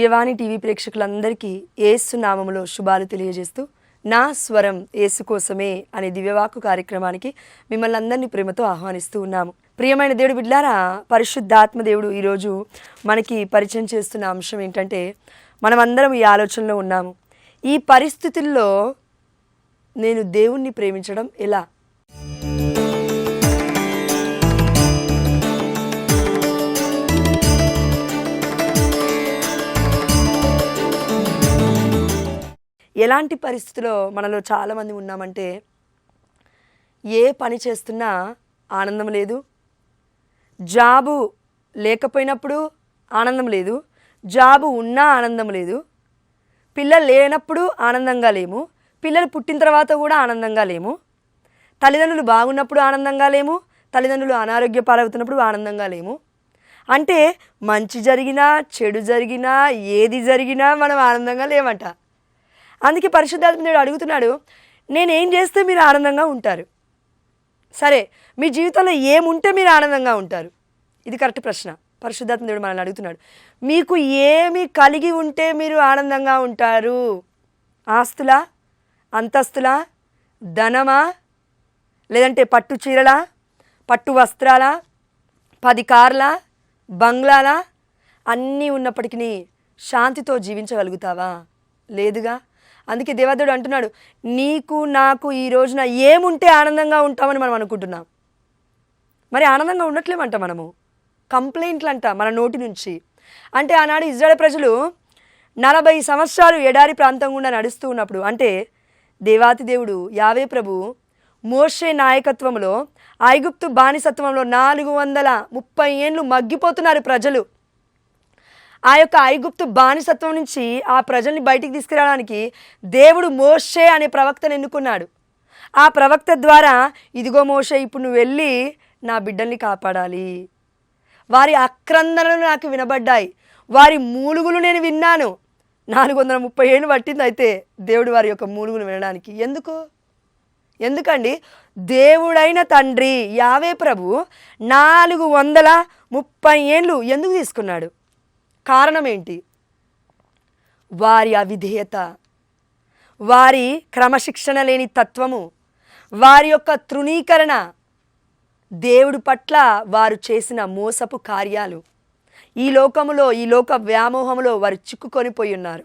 దివ్యవాణి TV ప్రేక్షకులందరికీ యేసు నామములో శుభాలు తెలియజేస్తూ నా స్వరం యేసు కోసమే అనే దివ్యవాక్కు కార్యక్రమానికి మిమ్మల్ని అందరినీ ప్రేమతో ఆహ్వానిస్తూ ఉన్నాము. ప్రియమైన దేవుడు బిడ్డలారా, పరిశుద్ధాత్మ దేవుడు ఈరోజు మనకి పరిచయం చేస్తున్న అంశం ఏంటంటే, మనమందరం ఈ ఆలోచనలో ఉన్నాము. ఈ పరిస్థితుల్లో నేను దేవుణ్ణి ప్రేమించడం ఎలా? ఎలాంటి పరిస్థితిలో మనలో చాలామంది ఉన్నామంటే, ఏ పని చేస్తున్నా ఆనందం లేదు, జాబు లేకపోయినప్పుడు ఆనందం లేదు, జాబు ఉన్నా ఆనందం లేదు, పిల్లలు లేనప్పుడు ఆనందంగా లేము, పిల్లలు పుట్టిన తర్వాత కూడా ఆనందంగా లేము, తల్లిదండ్రులు బాగున్నప్పుడు ఆనందంగా లేము, తల్లిదండ్రులు అనారోగ్య పాలవుతున్నప్పుడు ఆనందంగా లేము. అంటే మంచి జరిగినా చెడు జరిగినా ఏది జరిగినా మనం ఆనందంగా లేమంట. అందుకే పరిశుద్ధాత్మ దేవుడు అడుగుతున్నాడు, నేనేం చేస్తే మీరు ఆనందంగా ఉంటారు? సరే, మీ జీవితంలో ఏముంటే మీరు ఆనందంగా ఉంటారు? ఇది కరెక్ట్ ప్రశ్న. పరిశుద్ధాత్మ దేవుడు మనల్ని అడుగుతున్నాడు, మీకు ఏమి కలిగి ఉంటే మీరు ఆనందంగా ఉంటారు? ఆస్తులా, అంతస్తులా, ధనమా, లేదంటే పట్టు చీరలా, పట్టు వస్త్రాలా, 10 కార్లా, బంగ్లాలా? అన్నీ ఉన్నప్పటికీ శాంతితో జీవించగలుగుతావా? లేదుగా. అందుకే దేవదేవుడు అంటున్నాడు, నీకు నాకు ఈ రోజున ఏముంటే ఆనందంగా ఉంటామని మనం అనుకుంటున్నాం. మరి ఆనందంగా ఉండట్లేమంట. మనము కంప్లైంట్లు అంట మన నోటి నుంచి. అంటే ఆనాడు ఇజ్రాయేల్ ప్రజలు 40 సంవత్సరాలు ఎడారి ప్రాంతం గుండా నడుస్తూ ఉన్నప్పుడు, అంటే దేవాతి దేవుడు యావే ప్రభు మోషే నాయకత్వంలో ఐగుప్తు బానిసత్వంలో 430 ఏండ్లు మగ్గిపోతున్నారు ప్రజలు. ఆ యొక్క ఐగుప్తు బానిసత్వం నుంచి ఆ ప్రజల్ని బయటికి తీసుకురావడానికి దేవుడు మోషే అనే ప్రవక్తను ఎన్నుకున్నాడు. ఆ ప్రవక్త ద్వారా, ఇదిగో మోషే, ఇప్పుడు నువ్వు వెళ్ళి నా బిడ్డల్ని కాపాడాలి, వారి ఆక్రందనలు నాకు వినబడ్డాయి, వారి మూలుగులు నేను విన్నాను. 430 ఏళ్ళు పట్టింది అయితే దేవుడు వారి యొక్క మూలుగులు వినడానికి. ఎందుకండి? దేవుడైన తండ్రి యావే ప్రభు 430 ఏండ్లు ఎందుకు తీసుకున్నాడు? కారణం ఏంటి? వారి అవిధేయత, వారి క్రమశిక్షణ లేని తత్వము, వారి యొక్క తృణీకరణ, దేవుడి పట్ల వారు చేసిన మోసపు కార్యాలు. ఈ లోకములో, ఈ లోక వ్యామోహంలో వారు చిక్కుకొని పోయి ఉన్నారు.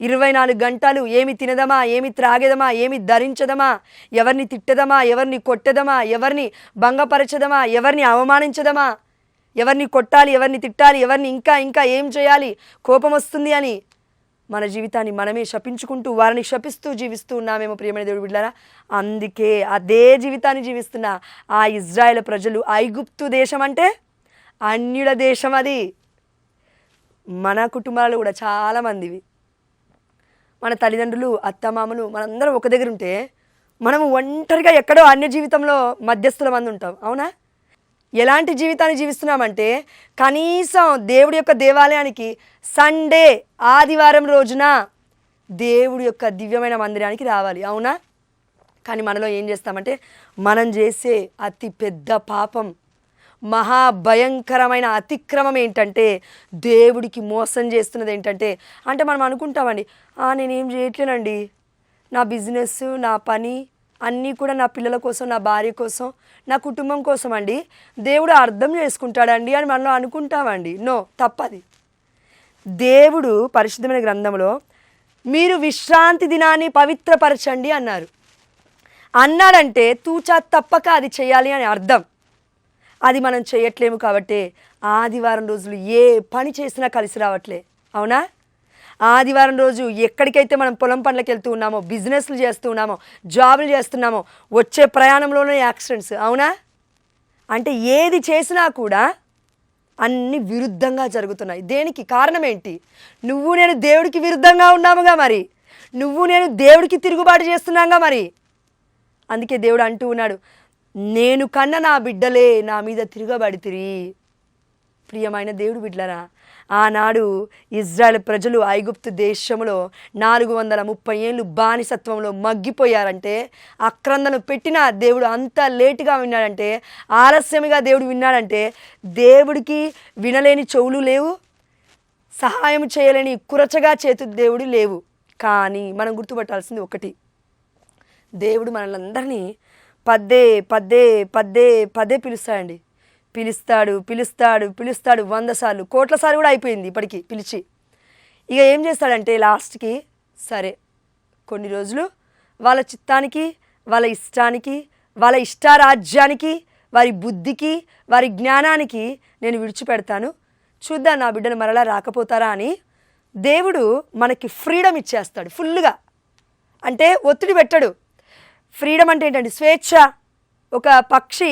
24 గంటలు ఏమి తినదమా, ఏమి త్రాగెదమా, ఏమి ధరించదమా, ఎవరిని తిట్టదమా, ఎవరిని కొట్టెదమా, ఎవరిని భంగపరచదమా, ఎవరిని అవమానించదమా, ఎవరిని కొట్టాలి, ఎవరిని తిట్టాలి, ఎవరిని ఇంకా ఏం చేయాలి, కోపం వస్తుంది అని మన జీవితాన్ని మనమే శపించుకుంటూ వారిని శపిస్తూ జీవిస్తూ ఉన్నామేమో ప్రియమైన దేవుడు బిడ్డలారా. అందుకే అదే జీవితాన్ని జీవిస్తున్న ఆ ఇజ్రాయేల్ ప్రజలు, ఐగుప్తు దేశం అంటే అన్యుల దేశం. అది మన కుటుంబాలు కూడా చాలామందివి, మన తల్లిదండ్రులు, అత్తమామలు, మనందరం ఒక దగ్గర ఉంటే మనము ఒంటరిగా ఎక్కడో అన్య జీవితంలో మధ్యస్థుల మంది ఉంటాం. అవునా? ఎలాంటి జీవితాన్ని జీవిస్తున్నామంటే, కనీసం దేవుడి యొక్క దేవాలయానికి సండే, ఆదివారం రోజున దేవుడి యొక్క దివ్యమైన మందిరానికి రావాలి. అవునా? కానీ మనలో ఏం చేస్తామంటే, మనం చేసే అతి పెద్ద పాపం, మహాభయంకరమైన అతిక్రమం ఏంటంటే, దేవుడికి మోసం చేస్తున్నది ఏంటంటే, అంటే మనం అనుకుంటామండి, నేనేం చేయట్లేనండి, నా బిజినెస్, నా పని అన్నీ కూడా నా పిల్లల కోసం, నా భార్య కోసం, నా కుటుంబం కోసం అండి, దేవుడు అర్థం చేసుకుంటాడండి అని మనలో అనుకుంటామండి. నో, తప్పది. దేవుడు పరిశుద్ధమైన గ్రంథంలో మీరు విశ్రాంతి దినాన్ని పవిత్రపరచండి అన్నాడంటే తూచా తప్పక అది చేయాలి అని అర్థం. అది మనం చేయట్లేము కాబట్టి ఆదివారం రోజులు ఏ పని చేసినా కలిసి రావట్లే. అవునా? ఆదివారం రోజు ఎక్కడికైతే మనం పొలం పనులకు వెళ్తూ ఉన్నామో, బిజినెస్లు చేస్తూ ఉన్నామో, జాబులు చేస్తున్నామో, వచ్చే ప్రయాణంలోనే యాక్సిడెంట్స్. అవునా? అంటే ఏది చేసినా కూడా అన్ని విరుద్ధంగా జరుగుతున్నాయి. దేనికి కారణం ఏంటి? నువ్వు నేను దేవుడికి విరుద్ధంగా ఉన్నాముగా, మరి నువ్వు నేను దేవుడికి తిరుగుబాటు చేస్తున్నాగా మరి. అందుకే దేవుడు అంటూ ఉన్నాడు, నేను కన్న నా బిడ్డలే నా మీద తిరగబడితిరి. ప్రియమైన దేవుడు బిడ్డలారా, ఆనాడు ఇజ్రాయెల్ ప్రజలు ఐగుప్తు దేశంలో 430 ఏళ్ళు బానిసత్వంలో మగ్గిపోయారంటే, ఆక్రందన పెట్టిన దేవుడు అంత లేటుగా విన్నాడంటే, ఆలస్యంగా దేవుడు విన్నాడంటే, దేవుడికి వినలేని చెవులు లేవు, సహాయం చేయలేని కురచగా చేతు దేవుడు లేవు. కానీ మనం గుర్తుపట్టాల్సింది ఒకటి, దేవుడు మనల్ని పదే పదే పదే పదే పిలుస్తాడండి. పిలుస్తాడు పిలుస్తాడు పిలుస్తాడు 100 సార్లు, కోట్ల సార్లు కూడా అయిపోయింది ఇప్పటికీ పిలిచి. ఇక ఏం చేస్తాడంటే లాస్ట్కి, సరే కొన్ని రోజులు వాళ్ళ చిత్తానికి, వాళ్ళ ఇష్టానికి, వాళ్ళ ఇష్టారాజ్యానికి, వారి బుద్ధికి, వారి జ్ఞానానికి నేను విడిచిపెడతాను, చూద్దాం నా బిడ్డను మరలా రాకపోతారా అని దేవుడు మనకి ఫ్రీడమ్ ఇచ్చేస్తాడు ఫుల్గా. అంటే ఒత్తిడి పెట్టడు. ఫ్రీడమ్ అంటే ఏంటంటే స్వేచ్ఛ. ఒక పక్షి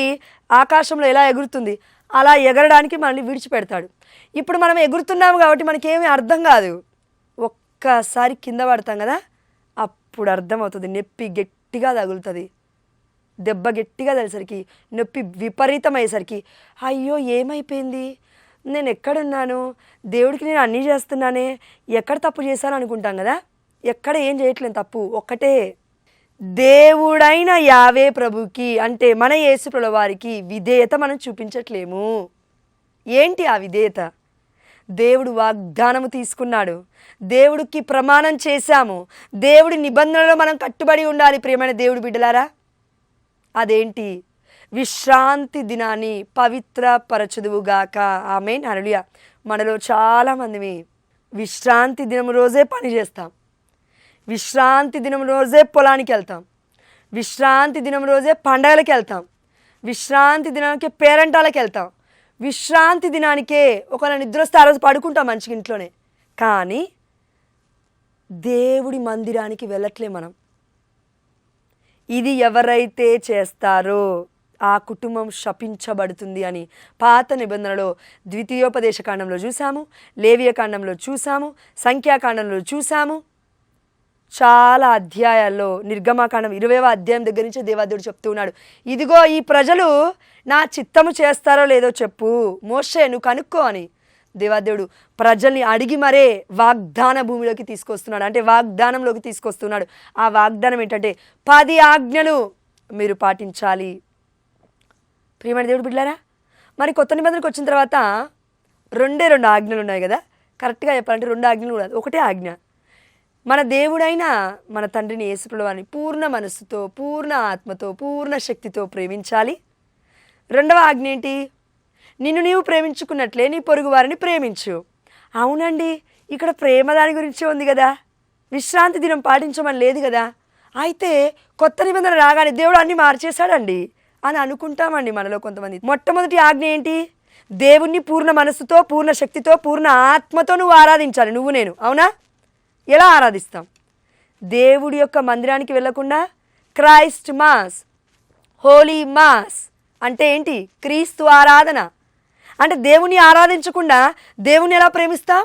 ఆకాశంలో ఎలా ఎగురుతుంది అలా ఎగరడానికి మనల్ని విడిచిపెడతాడు. ఇప్పుడు మనం ఎగురుతున్నాము కాబట్టి మనకేమీ అర్థం కాదు. ఒక్కసారి కింద పడతాం కదా, అప్పుడు అర్థమవుతుంది. నొప్పి గట్టిగా తగులుతుంది, దెబ్బ గట్టిగా తగిలేసరికి నొప్పి విపరీతమయ్యేసరికి అయ్యో ఏమైపోయింది, నేను ఎక్కడున్నాను, దేవుడికి నేను అన్నీ చేస్తున్నానే, ఎక్కడ తప్పు చేశాను అనుకుంటాం కదా. ఎక్కడ ఏం చేయట్లేదు తప్పు, ఒక్కటే దేవుడైన యావే ప్రభుకి అంటే మన యేసు ప్రభు వారికి విధేయత మనం చూపించట్లేము. ఏంటి ఆ విధేయత? దేవుడు వాగ్దానము తీసుకున్నాడు, దేవుడికి ప్రమాణం చేశాము, దేవుడి నిబంధనలో మనం కట్టుబడి ఉండాలి. ప్రియమైన దేవుడి బిడ్డలారా, అదేంటి? విశ్రాంతి దినాన్ని పవిత్రపరచుదువుగాక. ఆమేన్, హల్లెలూయా. మనలో చాలామంది విశ్రాంతి దినం రోజే పని చేస్తాం, విశ్రాంతి దినం రోజే పొలానికి వెళ్తాం, విశ్రాంతి దినం రోజే పండగలకి వెళ్తాం, విశ్రాంతి దినానికి పేరెంటాలకు వెళ్తాం, విశ్రాంతి దినానికే ఒకవేళ నిద్ర వస్తే ఆ రోజు పడుకుంటాం మంచిగా ఇంట్లోనే. కానీ దేవుడి మందిరానికి వెళ్ళట్లే మనం. ఇది ఎవరైతే చేస్తారో ఆ కుటుంబం శపించబడుతుంది అని పాత నిబంధనలో ద్వితీయోపదేశ కాండంలో చూసాము, లేవియ కాండంలో చూసాము, సంఖ్యాకాండంలో చూసాము, చాలా అధ్యాయాల్లో. నిర్గమాకాండం 20వ అధ్యాయం దగ్గర నుంచి దేవాదేవుడు చెప్తూ ఉన్నాడు, ఇదిగో ఈ ప్రజలు నా చిత్తము చేస్తారో లేదో చెప్పు, మోషే నువ్వు కనుక్కో అని దేవాదేవుడు ప్రజల్ని అడిగి మరే వాగ్దాన భూమిలోకి తీసుకొస్తున్నాడు, అంటే వాగ్దానంలోకి తీసుకొస్తున్నాడు. ఆ వాగ్దానం ఏంటంటే 10 ఆజ్ఞలు మీరు పాటించాలి. ప్రియమైన దేవుడు బిడ్డలారా, మరి కొత్త నిబంధనకు వచ్చిన తర్వాత 2 ఆజ్ఞలు ఉన్నాయి కదా. కరెక్ట్గా చెప్పాలంటే 2 ఆజ్ఞలు కూడా, ఒకటే ఆజ్ఞ, మన దేవుడైన మన తండ్రిని యేసు ప్రభువుని పూర్ణ మనస్సుతో, పూర్ణ ఆత్మతో, పూర్ణ శక్తితో ప్రేమించాలి. 2వ ఆజ్ఞ ఏంటి? నిన్ను నీవు ప్రేమించుకున్నట్లే నీ పొరుగు వారిని ప్రేమించు. అవునండి, ఇక్కడ ప్రేమ దాని గురించే ఉంది కదా, విశ్రాంతి దినం పాటించమని లేదు కదా. అయితే కొత్త నిబంధన రాగానే దేవుడు అన్నీ మార్చేశాడండి అని అనుకుంటామండి మనలో కొంతమంది. మొట్టమొదటి ఆజ్ఞ ఏంటి? దేవుణ్ణి పూర్ణ మనస్సుతో, పూర్ణ శక్తితో, పూర్ణ ఆత్మతో నువ్వు ఆరాధించాలి, నువ్వు నేను. అవునా? ఎలా ఆరాధిస్తాం? దేవుడి యొక్క మందిరానికి వెళ్ళకుండా క్రైస్ట్ మాస్, హోలీ మాస్ అంటే ఏంటి? క్రీస్తు ఆరాధన. అంటే దేవుని ఆరాధించకుండా దేవుని ఎలా ప్రేమిస్తాం?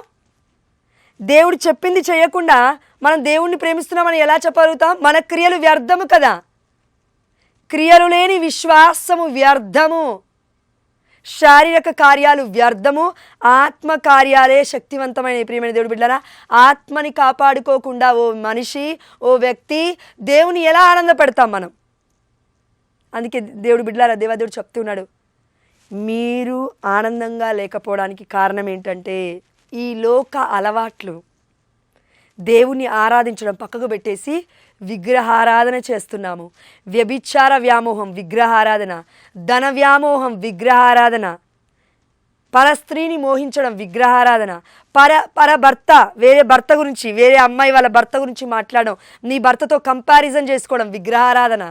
దేవుడు చెప్పింది చేయకుండా మనం దేవుణ్ణి ప్రేమిస్తున్నామని ఎలా చెప్పగలుగుతాం? మన క్రియలు వ్యర్థము కదా. క్రియలు లేని విశ్వాసము వ్యర్థము, శారీరక కార్యాలు వ్యర్థము, ఆత్మ కార్యాలే శక్తివంతమైన. ప్రియమైన దేవుడు బిడ్డలారా, ఆత్మని కాపాడుకోకుండా ఓ మనిషి, ఓ వ్యక్తి దేవుని ఎలా ఆనందపెడతాం మనం? అందుకే దేవుడు బిడ్డలారా, దేవాదేవుడు చెప్తున్నాడు, మీరు ఆనందంగా లేకపోవడానికి కారణం ఏంటంటే ఈ లోక అలవాట్లు. దేవుని ఆరాధించడం పక్కకు పెట్టేసి విగ్రహారాధన చేస్తున్నాము. వ్యభిచార వ్యామోహం విగ్రహారాధన, ధన వ్యామోహం విగ్రహారాధన, పరస్త్రీని మోహించడం విగ్రహారాధన, పర భర్త, వేరే భర్త గురించి, వేరే అమ్మాయి వాళ్ళ భర్త గురించి మాట్లాడడం, నీ భర్తతో కంపారిజన్ చేసుకోవడం విగ్రహారాధన.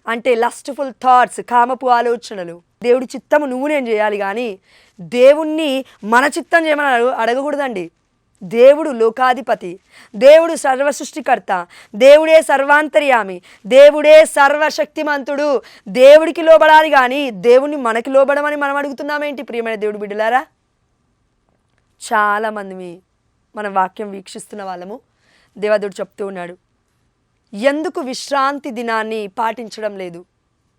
అంటే లస్ట్ఫుల్ థాట్స్, కామపు ఆలోచనలు. దేవుడి చిత్తము నువ్వు నేను చేయాలి, కానీ దేవుణ్ణి మన చిత్తం చేయమని అడగకూడదండి. దేవుడు లోకాధిపతి, దేవుడు సర్వ సృష్టికర్త, దేవుడే సర్వాంతర్యామి, దేవుడే సర్వశక్తిమంతుడు. దేవుడికి లోబడాలి కానీ దేవుణ్ణి మనకి లోబడమని మనం అడుగుతున్నామేంటి? ప్రియమైన దేవుడు బిడ్డలారా, చాలామంది మన వాక్యం వీక్షిస్తున్న వాళ్ళము దేవాదేవుడు చెప్తూ ఉన్నాడు, ఎందుకు విశ్రాంతి దినాన్ని పాటించడం లేదు?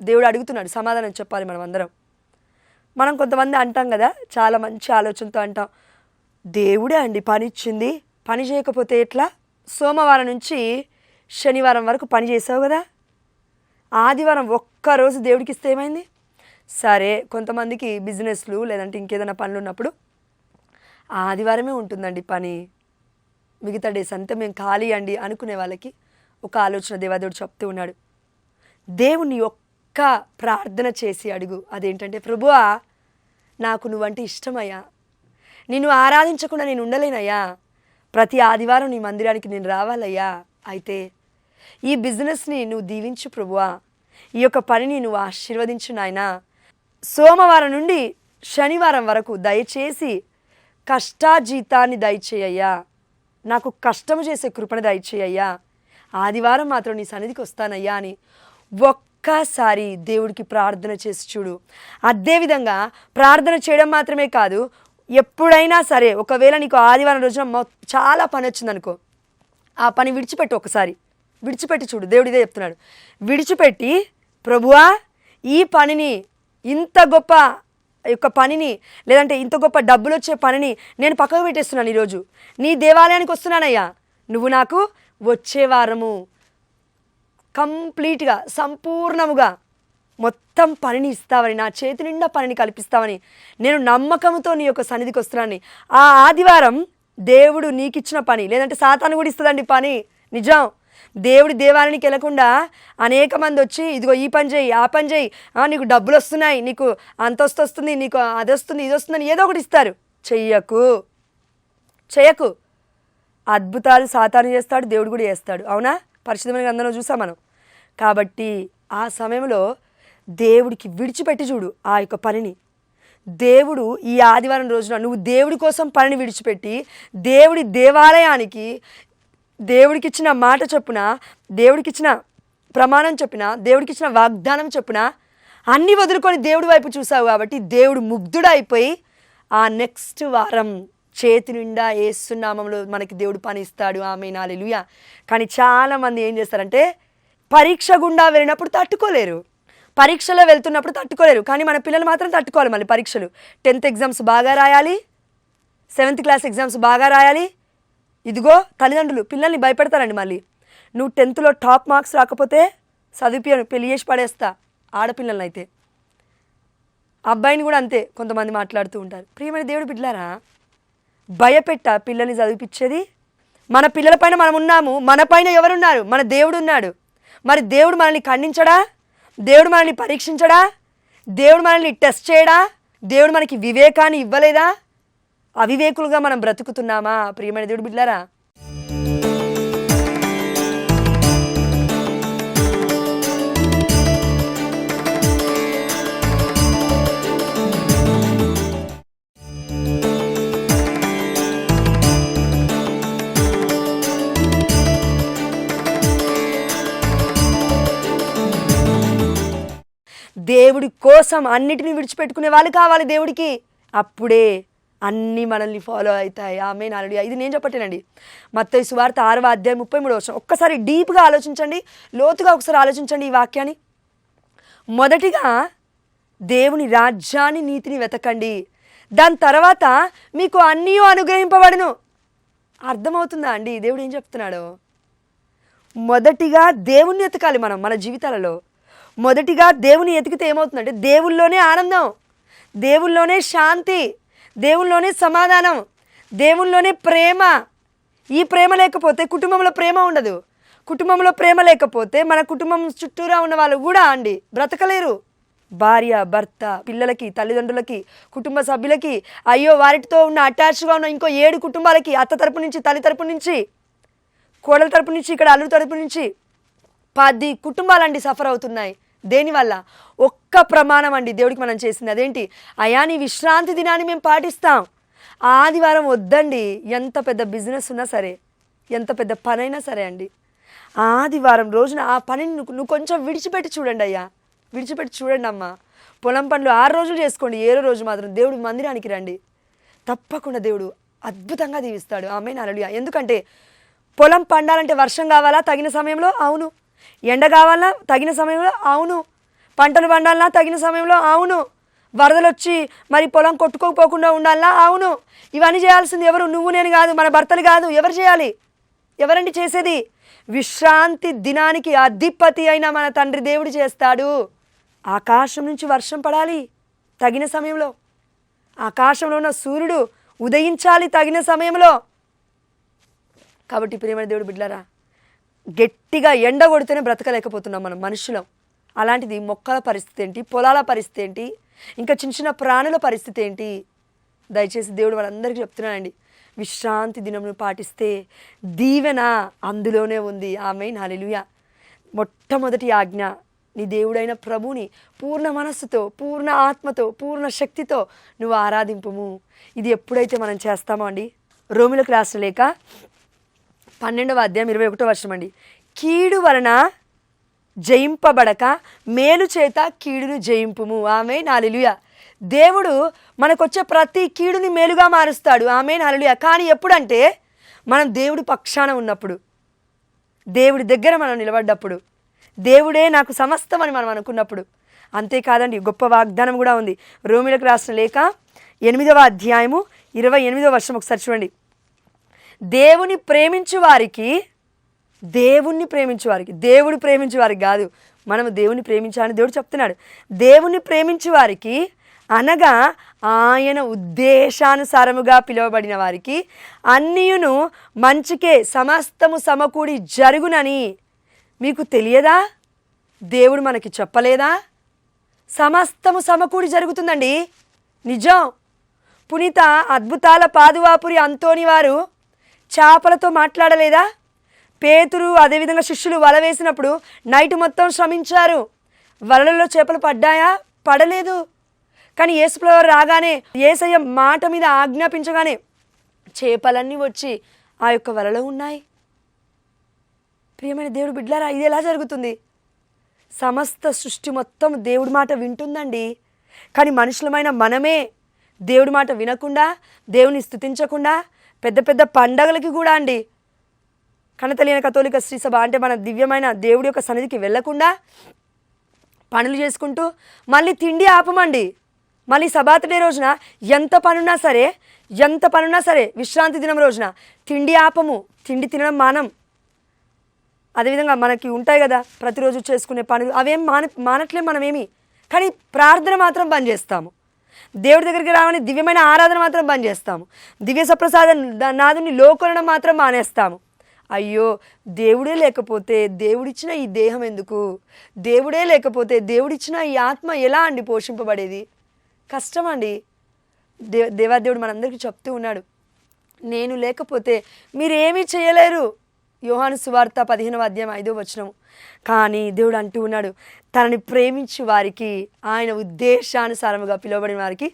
దేవుడు అడుగుతున్నాడు, సమాధానం చెప్పాలి మనం అందరం. మనం కొంతమంది అంటాం కదా, చాలా మంచి ఆలోచనతో అంటాం, దేవుడే అండి పని ఇచ్చింది, పని చేయకపోతే ఎట్లా? సోమవారం నుంచి శనివారం వరకు పని చేసావు కదా, ఆదివారం ఒక్కరోజు దేవుడికి ఇస్తే ఏమైంది? సరే, కొంతమందికి బిజినెస్లు లేదంటే ఇంకేదైనా పనులు ఉన్నప్పుడు ఆదివారమే ఉంటుందండి పని, మిగతా డేస్ అంతా మేము ఖాళీ అండి అనుకునే వాళ్ళకి ఒక ఆలోచన దేవాదేవుడు చెప్తూ ఉన్నాడు. దేవుని ఒక్క ప్రార్థన చేసి అడుగు. అదేంటంటే, ప్రభువా నాకు నువ్వంటే ఇష్టమయ్యా, నిన్ను ఆరాధించకుండా నేను ఉండలేనయ్యా, ప్రతి ఆదివారం నీ మందిరానికి నేను రావాలయ్యా, అయితే ఈ బిజినెస్ని నువ్వు దీవించు ప్రభువా, ఈ యొక్క పనిని నువ్వు ఆశీర్వదించు నాయనా, సోమవారం నుండి శనివారం వరకు దయచేసి కష్టాజీతాన్ని దయచేయ్యా, నాకు కష్టము చేసే కృపణ దయచేయ్యా, ఆదివారం మాత్రం నీ సన్నిధికి వస్తానయ్యా అని ఒక్కసారి దేవుడికి ప్రార్థన చేసి చూడు. అదేవిధంగా ప్రార్థన చేయడం మాత్రమే కాదు, ఎప్పుడైనా సరే ఒకవేళ నీకు ఆదివారం రోజున చాలా పని వచ్చిందనుకో, ఆ పని విడిచిపెట్టు, ఒకసారి విడిచిపెట్టి చూడు. దేవుడు ఇదే చెప్తున్నాడు, విడిచిపెట్టి ప్రభువా ఈ పనిని, ఇంత గొప్ప యొక్క పనిని, లేదంటే ఇంత గొప్ప డబ్బులు వచ్చే పనిని నేను పక్కకు పెట్టేస్తున్నాను, ఈరోజు నీ దేవాలయానికి వస్తున్నానయ్యా, నువ్వు నాకు వచ్చే వారము కంప్లీట్గా సంపూర్ణముగా మొత్తం పనిని ఇస్తావని, నా చేతి నిండా పనిని కల్పిస్తావని నేను నమ్మకంతో నీ యొక్క సన్నిధికి వస్తున్నాను. ఆ ఆదివారం దేవుడు నీకు ఇచ్చిన పని, లేదంటే సాతాను కూడా ఇస్తుందండి పని, నిజం. దేవుడి దేవాలయానికి వెళ్లకుండా అనేక మంది వచ్చి ఇదిగో ఈ పని చేయి, ఆ పని చేయి, నీకు డబ్బులు వస్తున్నాయి, నీకు అంతస్తు వస్తుంది, నీకు అది వస్తుంది, ఇది వస్తుందని ఏదో ఒకటి ఇస్తారు. చెయ్యకు. అద్భుతాలు సాతాను చేస్తాడు, దేవుడు కూడా చేస్తాడు. అవునా? పరిశుద్ధమైన గ్రంథంలో చూసాం మనం. కాబట్టి ఆ సమయంలో దేవుడికి విడిచిపెట్టి చూడు ఆ యొక్క పనిని. దేవుడు ఈ ఆదివారం రోజున నువ్వు దేవుడి కోసం పనిని విడిచిపెట్టి దేవుడి దేవాలయానికి, దేవుడికి ఇచ్చిన మాట చొప్పున, దేవుడికి ఇచ్చిన ప్రమాణం చొప్పున, దేవుడికి ఇచ్చిన వాగ్దానం చొప్పున అన్నీ వదులుకొని దేవుడి వైపు చూసావు కాబట్టి దేవుడు ముగ్ధుడైపోయి ఆ నెక్స్ట్ వారం చేతి నిండా యేసు నామములో మనకి దేవుడు పని ఇస్తాడు. ఆమేన్, హల్లెలూయా. కానీ చాలామంది ఏం చేస్తారంటే పరీక్ష గుండా వెళ్ళినప్పుడు తట్టుకోలేరు, పరీక్షలో వెళ్తున్నప్పుడు తట్టుకోలేరు. కానీ మన పిల్లలు మాత్రం తట్టుకోవాలి. మళ్ళీ పరీక్షలు 10th ఎగ్జామ్స్ బాగా రాయాలి, 7th క్లాస్ ఎగ్జామ్స్ బాగా రాయాలి. ఇదిగో తల్లిదండ్రులు పిల్లల్ని భయపెడతారండి. మళ్ళీ నువ్వు 10thలో టాప్ మార్క్స్ రాకపోతే చదివిపియను, పెళ్లి చేసి పడేస్తా. ఆడపిల్లలని అయితే, అబ్బాయిని కూడా అంతే కొంతమంది మాట్లాడుతూ ఉంటారు. ప్రియమైన దేవుడు బిడ్డలారా, భయపెట్ట పిల్లల్ని చదివిపించేది. మన పిల్లల పైన మనం ఉన్నాము, మన పైన ఎవరున్నారు? మన దేవుడు ఉన్నాడు. మరి దేవుడు మనల్ని ఖండించడా? దేవుడు మనల్ని పరీక్షించడా? దేవుడు మనల్ని టెస్ట్ చేయడా? దేవుడు మనకి వివేకాన్ని ఇవ్వలేదా? అవివేకులుగా మనం బ్రతుకుతున్నామా? ప్రియమైన దేవుడు బిడ్డలారా, దేవుడి కోసం అన్నిటినీ విడిచిపెట్టుకునే వాళ్ళు కావాలి దేవుడికి. అప్పుడే అన్నీ మనల్ని ఫాలో అవుతాయి. ఆమేన్, హల్లెలూయా. ఇది నేను చెప్పట్టేనండి. మత్తయి సువార్త 6వ అధ్యాయం 33వ వచనం. ఒక్కసారి డీప్గా ఆలోచించండి, లోతుగా ఒకసారి ఆలోచించండి ఈ వాక్యాన్ని. మొదటిగా దేవుని రాజ్యాన్ని, నీతిని వెతకండి, దాని తర్వాత మీకు అన్నీ అనుగ్రహింపబడును. అర్థమవుతుందా అండి దేవుడు ఏం చెప్తున్నాడో? మొదటిగా దేవుణ్ణి ఎతకాలి మనం మన జీవితాలలో. మొదటిగా దేవుని ఎతికితే ఏమవుతుందంటే దేవుల్లోనే ఆనందం, దేవుల్లోనే శాంతి, దేవుల్లోనే సమాధానం, దేవుల్లోనే ప్రేమ. ఈ ప్రేమ లేకపోతే కుటుంబంలో ప్రేమ ఉండదు. కుటుంబంలో ప్రేమ లేకపోతే మన కుటుంబం చుట్టూరా ఉన్న వాళ్ళు కూడా బ్రతకలేరు. భార్య, భర్త, పిల్లలకి, తల్లిదండ్రులకి, కుటుంబ సభ్యులకి, అయ్యో వారితో ఉన్న అటాచ్గా ఉన్న ఇంకో 7 కుటుంబాలకి, అత్త తరపు నుంచి, తల్లి తరపు నుంచి, కోడల తరపు నుంచి, ఇక్కడ అల్లుడు తరపు నుంచి 10 కుటుంబాలండి సఫర్ అవుతున్నాయి. దేనివల్ల? ఒక్క ప్రమాణం అండి దేవుడికి మనం చేసింది. అదేంటి? అయా నీ విశ్రాంతి దినాన్ని మేము పాటిస్తాం, ఆదివారం వద్దండి. ఎంత పెద్ద బిజినెస్ ఉన్నా సరే, ఎంత పెద్ద పనైనా సరే అండి, ఆదివారం రోజున ఆ పనిని నువ్వు కొంచెం విడిచిపెట్టి చూడండి అయ్యా, విడిచిపెట్టి చూడండి అమ్మా. పొలం పనులు 6 రోజులు చేసుకోండి, 7వ రోజు మాత్రం దేవుడి మందిరానికి రండి. తప్పకుండా దేవుడు అద్భుతంగా దీవిస్తాడు. ఆమేన్, హల్లెలూయా. ఎందుకంటే పొలం పండాలంటే వర్షం కావాలా తగిన సమయంలో? అవును. ఎండ కావాలా తగిన సమయంలో? అవును. పంటలు పండాలన్నా తగిన సమయంలో? అవును. వరదలు వచ్చి మరి పొలం కొట్టుకోకపోకుండా ఉండాలన్నా? అవును. ఇవన్నీ చేయాల్సింది ఎవరు? నువ్వు నేను కాదు, మన భర్తలు కాదు. ఎవరు చేయాలి? ఎవరండి చేసేది? విశ్రాంతి దినానికి అధిపతి అయిన మన తండ్రి దేవుడు చేస్తాడు. ఆకాశం నుంచి వర్షం పడాలి తగిన సమయంలో, ఆకాశంలో ఉన్న సూర్యుడు ఉదయించాలి తగిన సమయంలో. కాబట్టి ప్రియమైన దేవుడు బిడ్డలారా, గట్టిగా ఎండ కొడితేనే బ్రతకలేకపోతున్నాం మనం మనుషులం. అలాంటిది మొక్కల పరిస్థితి ఏంటి, పొలాల పరిస్థితి ఏంటి, ఇంకా చిన్న చిన్న ప్రాణుల పరిస్థితి ఏంటి? దయచేసి దేవుడు వాళ్ళందరికీ చెప్తున్నానండి, విశ్రాంతి దినమును పాటిస్తే దీవెన అందులోనే ఉంది. ఆమేన్, హల్లెలూయా. మొట్టమొదటి ఆజ్ఞ, నీ దేవుడైన ప్రభుని పూర్ణ మనస్సుతో, పూర్ణ ఆత్మతో, పూర్ణ శక్తితో నువ్వు ఆరాధింపుము. ఇది ఎప్పుడైతే మనం చేస్తామో అండి, రోమిలకు రాసిన లేఖ 12వ అధ్యాయం 21వ వచనం అండి, కీడు వలన జయింపబడక మేలు చేత కీడును జయింపుము. ఆమేన్, హల్లెలూయా. దేవుడు మనకొచ్చే ప్రతి కీడుని మేలుగా మారుస్తాడు. ఆమేన్, హల్లెలూయా. కానీ ఎప్పుడంటే మనం దేవుడి పక్షాన ఉన్నప్పుడు, దేవుడి దగ్గర మనం నిలబడ్డప్పుడు, దేవుడే నాకు సమస్తం అని మనం అనుకున్నప్పుడు. అంతేకాదండి, గొప్ప వాగ్దానం కూడా ఉంది. రోమిలకు రాసిన లేఖ 8వ అధ్యాయము 28వ వచనం ఒకసారి చూడండి. దేవుని ప్రేమించు వారికి, దేవుణ్ణి ప్రేమించు వారికి, దేవుడు ప్రేమించు వారికి కాదు, మనము దేవుని ప్రేమించాలని దేవుడు చెప్తున్నాడు. దేవుని ప్రేమించు వారికి అనగా ఆయన ఉద్దేశానుసారముగా పిలువబడిన వారికి అన్నియును మంచికే సమస్తము సమకూడి జరుగునని మీకు తెలియదా? దేవుడు మనకి చెప్పలేదా? సమస్తము సమకూడి జరుగుతుందండి, నిజం. పునీత అద్భుతాల పాదువాపురి అంతోని వారు చేపలతో మాట్లాడలేదా? పేతురు అదేవిధంగా శిష్యులు వల వేసినప్పుడు నైట్ మొత్తం శ్రమించారు. వలలలో చేపలు పడ్డాయా? పడలేదు. కానీ యేసుప్రభువు రాగానే, యేసయ్య మాట మీద ఆజ్ఞాపించగానే చేపలన్నీ వచ్చి ఆ యొక్క వలలో ఉన్నాయి. ప్రియమైన దేవుడు బిడ్డలారా, ఇది ఎలా జరుగుతుంది? సమస్త సృష్టి మొత్తం దేవుడి మాట వింటుందండి. కానీ మనుషులమైన మనమే దేవుడి మాట వినకుండా, దేవుని స్తుతించకుండా, పెద్ద పెద్ద పండగలకి కూడా అండి, కనతలేని కథోలిక శ్రీ సభ అంటే మన దివ్యమైన దేవుడి యొక్క సన్నిధికి వెళ్ళకుండా పనులు చేసుకుంటూ మళ్ళీ తిండి ఆపమండి. మళ్ళీ సబాత్ డే రోజున ఎంత పనున్నా సరే విశ్రాంతి దినం రోజున తిండి ఆపము, తిండి తినడం మానం. అదేవిధంగా మనకి ఉంటాయి కదా ప్రతిరోజు చేసుకునే పనులు, అవేం మానట్లేం మనమేమి. కానీ ప్రార్థన మాత్రం బంద్ చేస్తాము. దేవుడి దగ్గరికి రావని దివ్యమైన ఆరాధన మాత్రం బంద్ చేస్తాము. దివ్య సప్రసాద నాదుని లోకొనడం మాత్రం మానేస్తాము. అయ్యో, దేవుడే లేకపోతే దేవుడిచ్చిన ఈ దేహం ఎందుకు? దేవుడే లేకపోతే దేవుడిచ్చిన ఈ ఆత్మ ఎలా అండి పోషింపబడేది? కష్టం అండి. దేవాదేవుడు మనందరికీ చెప్తూ ఉన్నాడు, నేను లేకపోతే మీరేమీ చేయలేరు. యోహాను సువార్త 15వ అధ్యాయం 5వ వచనం. కానీ దేవుడు అంటూ ఉన్నాడు, తనని ప్రేమించు వారికి, ఆయన ఉద్దేశానుసారముగా పిలువబడిన వారికి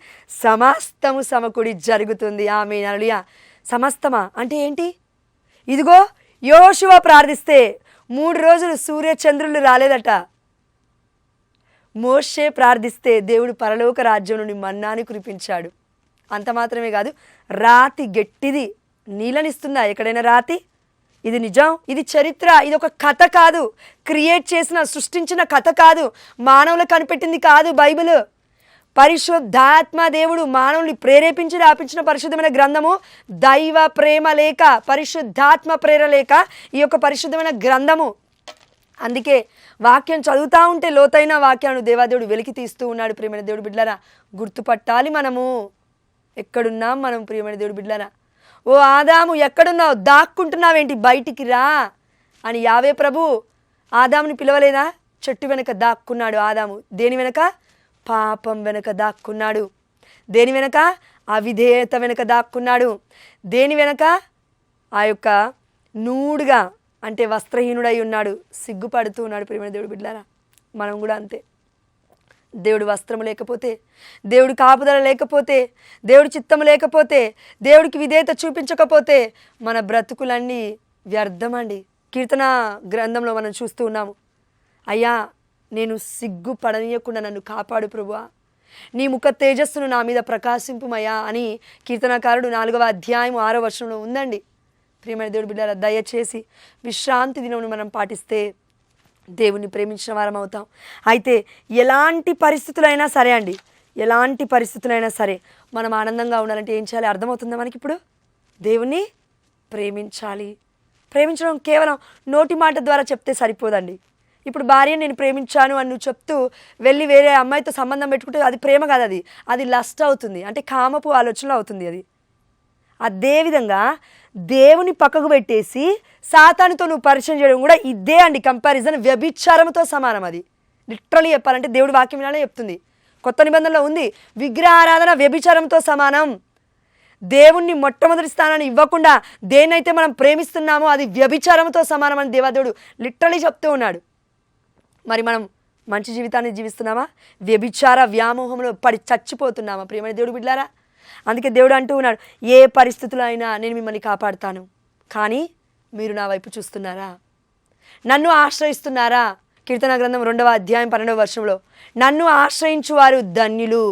సమస్తము సమకూడి జరుగుతుంది. ఆమేన్, హల్లెలూయా. సమస్తమా అంటే ఏంటి? ఇదిగో యోషువ ప్రార్థిస్తే 3 రోజులు సూర్య చంద్రులు రాలేదట. మోషే ప్రార్థిస్తే దేవుడు పరలోక రాజ్యం నుండి మన్నాని కురిపించాడు. అంత మాత్రమే కాదు, రాతి గట్టిది నీళ్ళనిస్తుందా ఎక్కడైనా రాతి? ఇది నిజం, ఇది చరిత్ర, ఇది ఒక కథ కాదు, క్రియేట్ చేసిన సృష్టించిన కథ కాదు, మానవులకు కనిపెట్టింది కాదు బైబిల్. పరిశుద్ధాత్మ దేవుడు మానవుల్ని ప్రేరేపించి రాపించిన పరిశుద్ధమైన గ్రంథము దైవ ప్రేమ లేఖ, పరిశుద్ధాత్మ ప్రేర లేఖ ఈ యొక్క పరిశుద్ధమైన గ్రంథము. అందుకే వాక్యం చదువుతూ ఉంటే లోతైన వాక్యాన్ని దేవాదేవుడు వెలికి తీస్తూ ఉన్నాడు. ప్రియమైన దేవుడు బిడ్డలారా, గుర్తుపట్టాలి మనము ఎక్కడున్నాం మనం. ప్రియమైన దేవుడు బిడ్డలారా, ఓ ఆదాము ఎక్కడున్నావు? దాక్కుంటున్నావేంటి? బయటికి రా అని యావే ప్రభు ఆదాముని పిలవలేదా? చెట్టు వెనక దాక్కున్నాడు ఆదాము. దేని వెనక? పాపం వెనక దాక్కున్నాడు. దేని వెనక? అవిధేయత వెనక దాక్కున్నాడు. దేని వెనక? ఆ యొక్క నూడుగా అంటే వస్త్రహీనుడై ఉన్నాడు, సిగ్గుపడుతూ ఉన్నాడు. ప్రియమైన దేవుడు బిడ్డలారా, మనం కూడా అంతే. దేవుడు వస్త్రము లేకపోతే, దేవుడి కాపుదల లేకపోతే, దేవుడి చిత్తము లేకపోతే, దేవుడికి విధేయత చూపించకపోతే మన బ్రతుకులన్నీ వ్యర్థమండి. కీర్తన గ్రంథంలో మనం చూస్తూ ఉన్నాము, అయ్యా నేను సిగ్గు పడనీయకుండా నన్ను కాపాడు ప్రభువా, నీ ముఖ తేజస్సును నా మీద ప్రకాశింపుమయ్యా అని కీర్తనకారుడు 4వ అధ్యాయం 6వ వచనంలో ఉందండి. ప్రియమైన దేవుడు బిడ్డలారా, దయచేసి విశ్రాంతి దినమును మనం పాటిస్తే దేవుణ్ణి ప్రేమించిన వారం అవుతాం. అయితే ఎలాంటి పరిస్థితులైనా సరే అండి, ఎలాంటి పరిస్థితులైనా సరే మనం ఆనందంగా ఉండాలంటే ఏం చేయాలి? అర్థమవుతుందా మనకి ఇప్పుడు? దేవుణ్ణి ప్రేమించాలి. ప్రేమించడం కేవలం నోటి మాట ద్వారా చెప్తే సరిపోదండి. ఇప్పుడు భార్య నేను ప్రేమించాను అని నువ్వు చెప్తూ వెళ్ళి వేరే అమ్మాయితో సంబంధం పెట్టుకుంటే అది ప్రేమ కాదు, అది లస్ట్ అవుతుంది. అంటే కామపు ఆలోచనలు అవుతుంది. అది అదేవిధంగా దేవుని పక్కకు పెట్టేసి సాతానుతో నువ్వు పరిచయం చేయడం కూడా ఇదే అండి కంపారిజన్, వ్యభిచారంతో సమానం. అది లిటరలీ చెప్పాలంటే దేవుడి వాక్యం వినాలే చెప్తుంది. కొత్త నిబంధనలో ఉంది, విగ్రహారాధన వ్యభిచారంతో సమానం. దేవుణ్ణి మొట్టమొదటి స్థానాన్ని ఇవ్వకుండా దేన్నైతే మనం ప్రేమిస్తున్నామో అది వ్యభిచారంతో సమానం అని దేవాదేవుడు లిటరలీ చెప్తూ ఉన్నాడు. మరి మనం మంచి జీవితాన్ని జీవిస్తున్నామా? వ్యభిచార వ్యామోహంలో పడి చచ్చిపోతున్నామా ప్రియమైన దేవుడు బిడ్డలారా? అందుకే దేవుడు అంటూ ఉన్నాడు, ఏ పరిస్థితుల్లో అయినా నేను మిమ్మల్ని కాపాడుతాను, కానీ మీరు నా వైపు చూస్తున్నారా? నన్ను ఆశ్రయిస్తున్నారా? కీర్తన గ్రంథం 2వ అధ్యాయం 12వ వచనంలో, నన్ను ఆశ్రయించువారు ధన్యులు,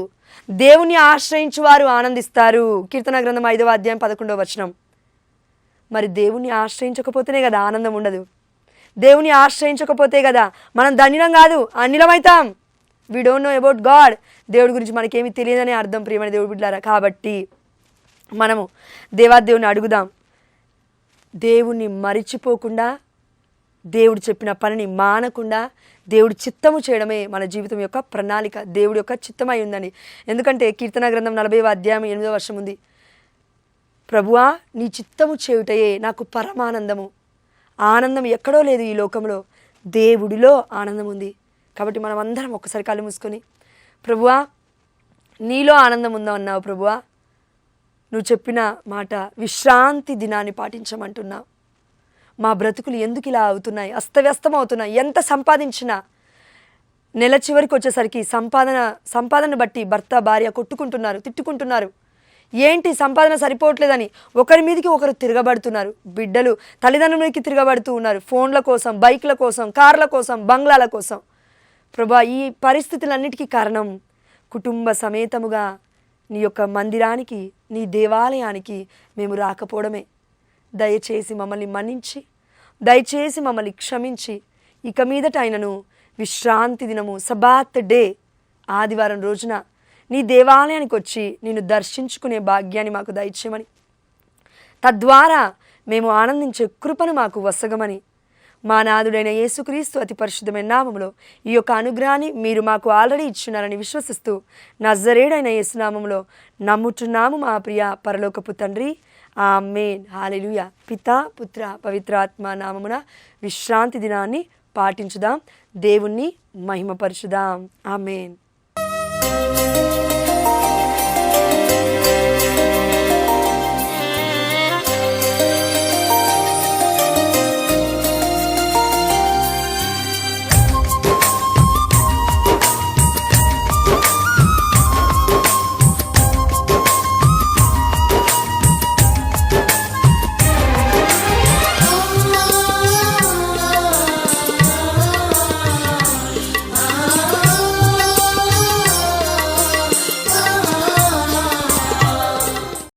దేవుని ఆశ్రయించువారు ఆనందిస్తారు. కీర్తన గ్రంథం 5వ అధ్యాయం 11వ వచనం. మరి దేవుణ్ణి ఆశ్రయించకపోతేనే కదా ఆనందం ఉండదు. దేవుని ఆశ్రయించకపోతే కదా మనం ధన్యులం కాదు, అన్నిలమవుతాం. We don't know about God. దేవుడి గురించి మనకేమీ తెలియదనే అర్థం ప్రియమైన దేవుడి బిడ్డలారా. కాబట్టి మనము దేవాదేవుని అడుగుదాం, దేవుణ్ణి మరిచిపోకుండా, దేవుడు చెప్పిన పనిని మానకుండా దేవుడి చిత్తము చేయడమే మన జీవితం యొక్క ప్రణాళిక, దేవుడి యొక్క చిత్తమై ఉందండి. ఎందుకంటే కీర్తన గ్రంథం 40వ అధ్యాయం 8వ వచనం ఉంది, ప్రభువా నీ చిత్తము చేయుటయే నాకు పరమానందము. ఆనందం ఎక్కడో లేదు ఈ లోకంలో, దేవుడిలో ఆనందం ఉంది. కాబట్టి మనం అందరం ఒక్కసారి కళ్ళు మూసుకొని, ప్రభువా నీలో ఆనందం ఉందా అన్నావు ప్రభువా, నువ్వు చెప్పిన మాట విశ్రాంతి దినాన్ని పాటించమంటున్నావు. మా బ్రతుకులు ఎందుకు ఇలా అవుతున్నాయి, అస్తవ్యస్తం అవుతున్నాయి. ఎంత సంపాదించినా నెల చివరికి వచ్చేసరికి సంపాదన బట్టి భర్త భార్య కొట్టుకుంటున్నారు, తిట్టుకుంటున్నారు. ఏంటి సంపాదన సరిపోవట్లేదని ఒకరి మీదకి ఒకరు తిరగబడుతున్నారు. బిడ్డలు తల్లిదండ్రుల మీదకి తిరగబడుతూ ఉన్నారు, ఫోన్ల కోసం, బైక్ల కోసం, కార్ల కోసం, బంగ్లాల కోసం. ప్రభా ఈ పరిస్థితులన్నిటికీ కారణం కుటుంబ సమేతముగా నీ యొక్క మందిరానికి, నీ దేవాలయానికి మేము రాకపోవడమే. దయచేసి మమ్మల్ని మన్నించి, దయచేసి మమ్మల్ని క్షమించి, ఇక మీదట ఆయనను విశ్రాంతి దినము, సబాత్ డే, ఆదివారం రోజున నీ దేవాలయానికి వచ్చి నిన్ను దర్శించుకునే భాగ్యాన్ని మాకు దయచేయమని, తద్వారా మేము ఆనందించే కృపను మాకు వసగమని, మా నాథుడైన యేసుక్రీస్తు అతి పరిశుద్ధమైన నామములో ఈ యొక్క అనుగ్రహాన్ని మీరు మాకు ఆల్రెడీ ఇచ్చున్నారని విశ్వసిస్తూ నజరేయుడైన యేసునామములో నమ్ముచున్నాము మా ప్రియ పరలోకపు తండ్రి, ఆమేన్. హల్లెలూయా. పితా పుత్ర పవిత్రాత్మ నామమున విశ్రాంతి దినాన్ని పాటించుదాం, దేవుణ్ణి మహిమపరచుదాం. ఆమేన్.